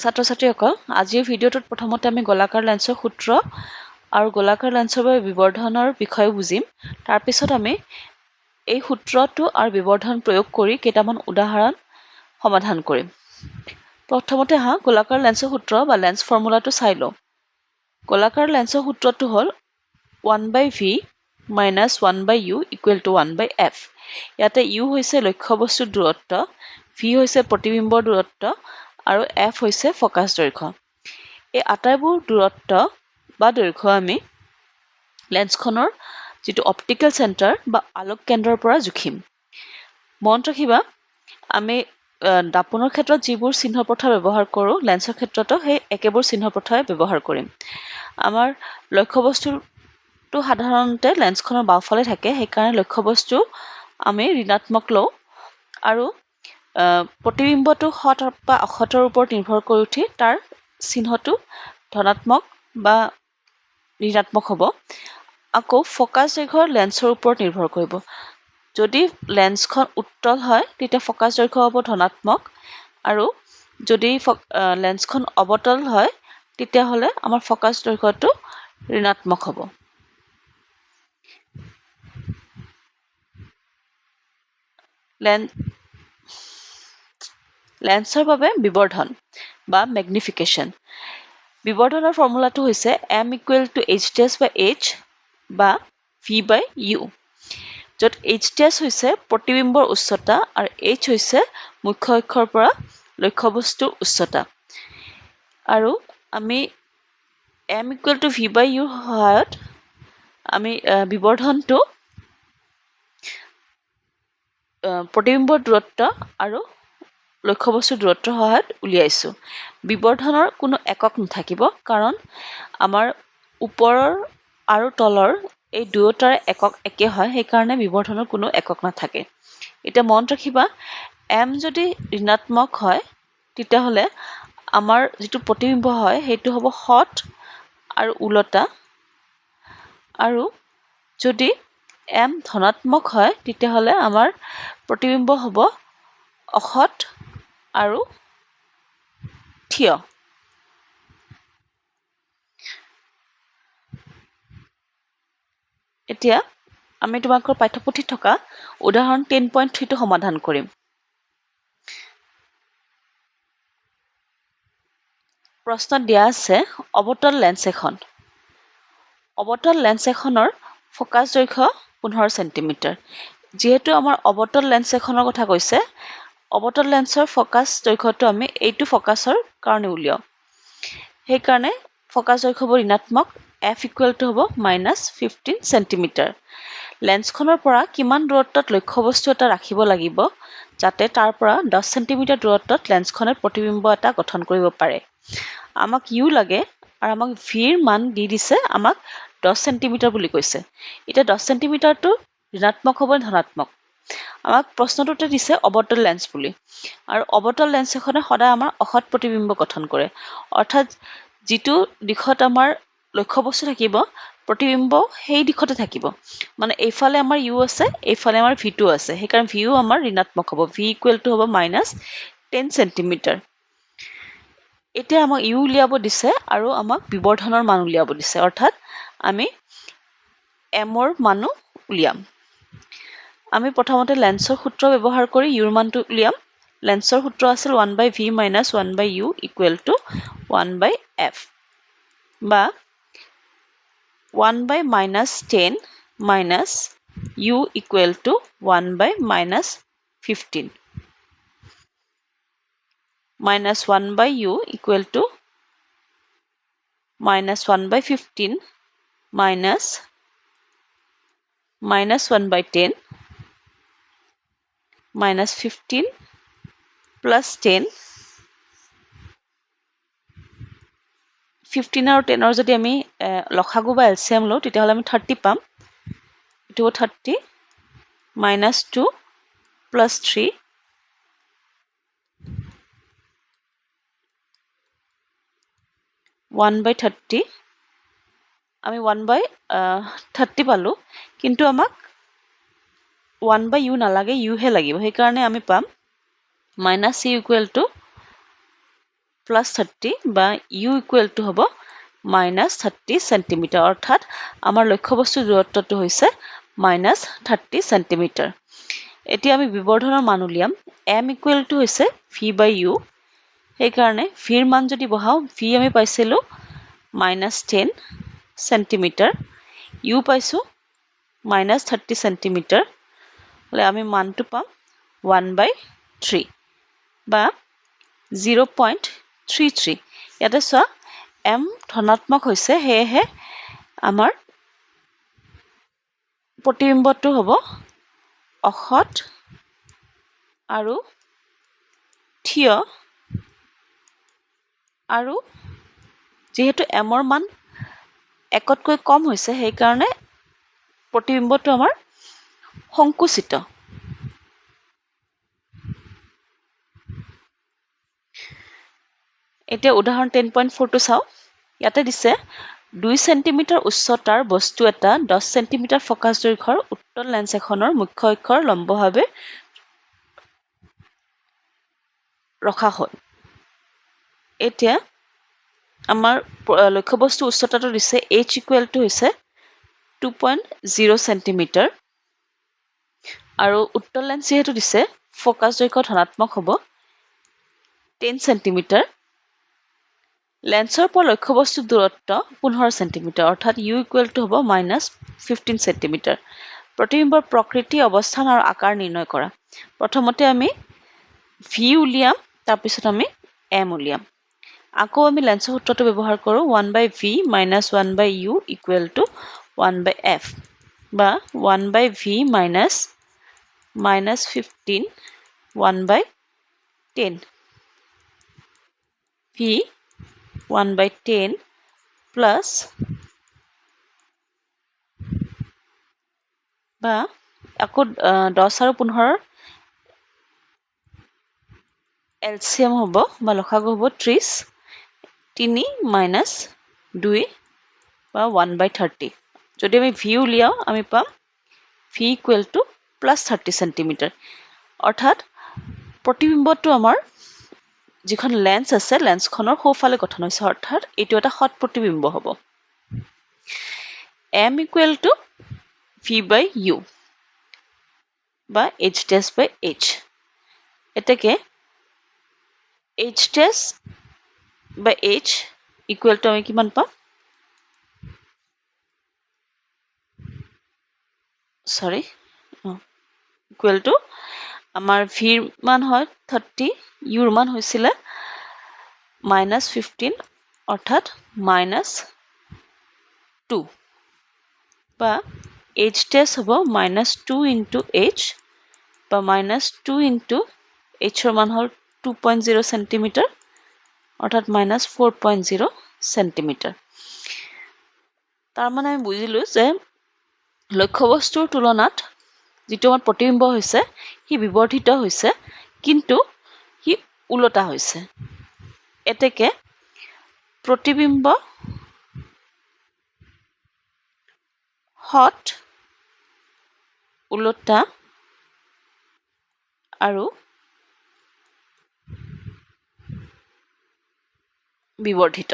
ছাত্ৰ-ছাত্ৰীসকল আজিৰ ভিডিঅ'টোত প্ৰথমতে আমি গোলাকাৰ লেন্সৰ সূত্ৰ আৰু গোলাকাৰ লেন্সৰ বাবে বিবৰ্ধনৰ বিষয়ে বুজিম। তাৰ পিছত আমি এই সূত্ৰটো আৰু বিবৰ্ধন প্ৰয়োগ কৰি কেইটামান উদাহৰণ সমাধান কৰিম। প্ৰথমতে গোলাকাৰ লেন্সৰ সূত্ৰ বা লেন্স ফৰ্মুলাটো চাই লওঁ। গোলাকাৰ লেন্সৰ সূত্ৰটো হ'ল 1/v minus 1/u equal to 1/f। ইয়াতে u হৈছে লক্ষ্যবস্তুৰ দূৰত্ব, v হৈছে প্ৰতিবিম্বৰ দূৰত্ব আৰু f হৈছে ফকাছ দৈৰ্ঘ্য। এই আটাইবোৰ দূৰত্ব বা দৈৰ্ঘ্য আমি লেন্সখনৰ যিটো অপ্টিকেল চেণ্টাৰ বা আলোক কেন্দ্ৰৰ পৰা জুখিম। মনত ৰাখিবা আমি দাপোনৰ ক্ষেত্ৰত যিবোৰ চিহ্ন প্ৰথা ব্যৱহাৰ কৰোঁ লেন্সৰ ক্ষেত্ৰতো সেই একেবোৰ চিহ্ন প্ৰথাই ব্যৱহাৰ কৰিম। আমাৰ লক্ষ্যবস্তুটো সাধাৰণতে লেন্সখনৰ বাওঁফালে থাকে, সেইকাৰণে লক্ষ্যবস্তু আমি ঋণাত্মক লওঁ আৰু প্ৰতিবিম্বটো সৎ বা অসৎৰ ওপৰত নিৰ্ভৰ কৰি উঠি তাৰ চিহ্নটো ধনাত্মক বা ঋণাত্মক হ'ব। আকৌ ফকাছ দৈৰ্ঘ্য লেন্সৰ ওপৰত নিৰ্ভৰ কৰিব। যদি লেন্সখন উত্তল হয় তেতিয়া ফকাছ দৈৰ্ঘ্য হ'ব ধনাত্মক আৰু যদি লেন্সখন অৱতল হয় তেতিয়াহ'লে আমাৰ ফকাছ দৈৰ্ঘ্যটো ঋণাত্মক হ'ব। লেন্সৰ বাবে বিবৰ্ধন বা মেগনিফিকেশ্যন। বিবৰ্ধনৰ ফৰ্মুলাটো হৈছে m equal to h dash by h বা v by u, য'ত h dash হৈছে প্ৰতিবিম্বৰ উচ্চতা আৰু h হৈছে মুখ্য অক্ষৰ পৰা লক্ষ্যবস্তুৰ উচ্চতা। আৰু আমি m equal to v by u সহায়ত আমি বিবৰ্ধনটো প্ৰতিবিম্বৰ দূৰত্ব আৰু লক্ষ্যবস্তুৰ দূৰত্বৰ সহায়ত উলিয়াইছোঁ। বিবৰ্ধনৰ কোনো একক নাথাকিব কাৰণ আমাৰ ওপৰৰ আৰু তলৰ এই দুয়োটাৰে একক একে হয়, সেইকাৰণে বিবৰ্ধনৰ কোনো একক নাথাকে। এতিয়া মনত ৰাখিবা m যদি ঋণাত্মক হয় তেতিয়াহ'লে আমাৰ যিটো প্ৰতিবিম্ব হয় সেইটো হ'ব সৎ আৰু ওলোটা, আৰু যদি m ধনাত্মক হয় তেতিয়াহ'লে আমাৰ প্ৰতিবিম্ব হ'ব অসৎ আৰু থিয়। এতিয়া আমি তোমালোকৰ পাঠ্যপুথিত থকা উদাহৰণ 10.3টো সমাধান কৰিম। প্ৰশ্নত দিয়া আছে অৱতল লেন্স এখন। অৱতল লেন্স এখনৰ ফকাছ দৈৰ্ঘ্য 15 চেণ্টিমিটাৰ। যিহেতু আমাৰ অৱতল লেন্স এখনৰ কথা কৈছে, অৱতল লেন্সৰ ফকাছ দৈৰ্ঘ্যটো আমি এইটো ফকাছৰ কাৰণে উলিয়াওঁ। সেইকাৰণে ফকাছ দৈৰ্ঘ্য হ'ব ঋণাত্মক, f equal to হ'ব -15 চেণ্টিমিটাৰ। লেন্সখনৰ পৰা কিমান দূৰত্বত লক্ষ্যবস্তু এটা ৰাখিব লাগিব যাতে তাৰ পৰা 10 চেণ্টিমিটাৰ দূৰত্বত লেন্সখনে প্ৰতিবিম্ব এটা গঠন কৰিব পাৰে। আমাক u লাগে আৰু আমাক v ৰ মান দি দিছে আমাক 10 চেণ্টিমিটাৰ বুলি কৈছে। এতিয়া 10 চেণ্টিমিটাৰটো ঋণাত্মক হ'ব ধনাত্মক। আমাক প্ৰশ্নটোতে দিছে অৱতল লেন্স বুলি, আৰু অৱতল লেন্স এখনে সদায় আমাৰ অসৎ প্ৰতিবিম্ব গঠন কৰে, অৰ্থাৎ যিটো দিশত আমাৰ লক্ষ্যবস্তু থাকিব প্ৰতিবিম্ব সেই দিশতে থাকিব। মানে এইফালে আমাৰ u আছে, এইফালে আমাৰ v2 আছে, সেইকাৰণে v আমাৰ ঋণাত্মক হ'ব, v equal to হ'ব -10 চেণ্টিমিটাৰ। এতিয়া আমাক u উলিয়াব দিছে আৰু আমাক বিবৰ্ধনৰ মান উলিয়াব দিছে, অৰ্থাৎ আমি m ৰ মানো উলিয়াম। আমি প্ৰথমতে লেন্সৰ সূত্ৰ ব্যৱহাৰ কৰি u ৰ মানটো উলিয়াম। লেন্সৰ সূত্ৰ আছিল 1/v minus 1/u equal to 1/f বা 1/-10 minus u equal to 1/-15 minus 1/u equal to -1/15 minus -1/10 minus 15 plus 10, 15 আৰু 10 যদি আমি লসাগু বা এলচিএম লওঁ তেতিয়াহ'লে আমি 30 পাম। এইটো 30 minus 2 plus 3 1/30, আমি 1/30 পালো, কিন্তু আমাক 1/u নালাগে, u হে লাগিব, সেইকাৰণে আমি পাম -c equal to প্লাছ 30 বা u ইকুৱেল টু হ'ব -30 সেন্টিমিটাৰ অৰ্থাৎ আমাৰ লক্ষ্যবস্তুৰ দূৰত্বটো হৈছে -30 সেন্টিমিটাৰ এতিয়া আমি বিবৰ্ধনৰ মান উলিয়াম m ইকুৱেল টু হৈছে v বাই u সেইকাৰণে v ৰ মান যদি বহাও v আমি পাইছিলো -10 সেন্টিমিটাৰ u পাইছো -30 সেন্টিমিটাৰ হলে আমি মানটো পাম 1/3 বা 0.33 ইয়াতে চোৱা m ধনাত্মক হৈছে হেহে আমাৰ প্ৰতিবিম্বটো হ'ব অসৎ আৰু থিয় আৰু যেহেতু m ৰ মান একতকৈ কম হৈছে সেই কাৰণে প্ৰতিবিম্বটো আমাৰ সংকুচিত এতিয়া উদাহৰণ 10.4 টো চাও ইয়াতে দিছে 2 সেন্টিমিটাৰ উচ্চতাৰ বস্তু এটা 10 সেন্টিমিটাৰ ফোকাস দৈৰ্ঘ্যৰ উত্তল লেন্স এখনৰ মুখ্য অক্ষৰ লম্বভাৱে ৰখা হ'ল এতিয়া আমাৰ লক্ষ্যবস্তু উচ্চতাটো দিছে h ইকুৱেল টু হৈছে 2.0 সেন্টিমিটাৰ আৰু উত্তল লেন্স যেহেতু দিছে ফোকাস দৈৰ্ঘ্য ধনাত্মক হ'ব 10 সেন্টিমিটাৰ লেন্সৰ পৰা লক্ষ্যবস্তু দূৰত্ব 15 সেন্টিমিটাৰ অৰ্থাৎ u ইকুৱেল টু হ'ব -15 সেন্টিমিটাৰ প্ৰতিবিম্বৰ প্ৰকৃতি অৱস্থান আৰু আকাৰ নিৰ্ণয় কৰা প্ৰথমতে আমি v উলিয়াম তাৰ পিছত আমি m উলিয়াম আকৌ আমি লেন্সৰ সূত্ৰটো ব্যৱহাৰ কৰো 1/v - 1/u equal to 1/f বা 1/v - -15 1/10 v 1/10 প্লাস বা আকৌ 10 আৰু 15 এলচিএম হ'ব বা লসাগু হ'ব 30 3 - 2 বা 1/30 যদি আমি v উলিয়াও আমি পাম v ইকুৱেল টু +30 সেন্টিমিটাৰ অৰ্থাৎ প্ৰতিবিম্বটো আমাৰ যিখন লেন্স আছে লেন্সখনৰ সোঁফালে গঠন হৈছে অৰ্থাৎ এইটো এটা সৎ প্ৰতিবিম্ব হ'ব m equal to v by u বা h dash বাই h এতেকে h dash by h equal to আমি কিমান পাম সৰি ইকুৱেল টু আমাৰ v মান হয় 30 u ৰ মান হৈছিলে -15 অৰ্থাৎ -2 বা h dash হ'ব -2 into h বা -2 into h ৰ মান হ'ল 2.0 সেন্টিমিটাৰ অৰ্থাৎ -4.0 সেন্টিমিটাৰ তাৰ মানে আমি বুজিলো যে লক্ষ্যবস্তুৰ তুলনাত যিটো আমাৰ প্ৰতিবিম্ব হৈছে সি বিবৰ্ধিত হৈছে কিন্তু সি উলটা হৈছে এতেকে প্ৰতিবিম্ব হট উলটা আৰু বিবৰ্ধিত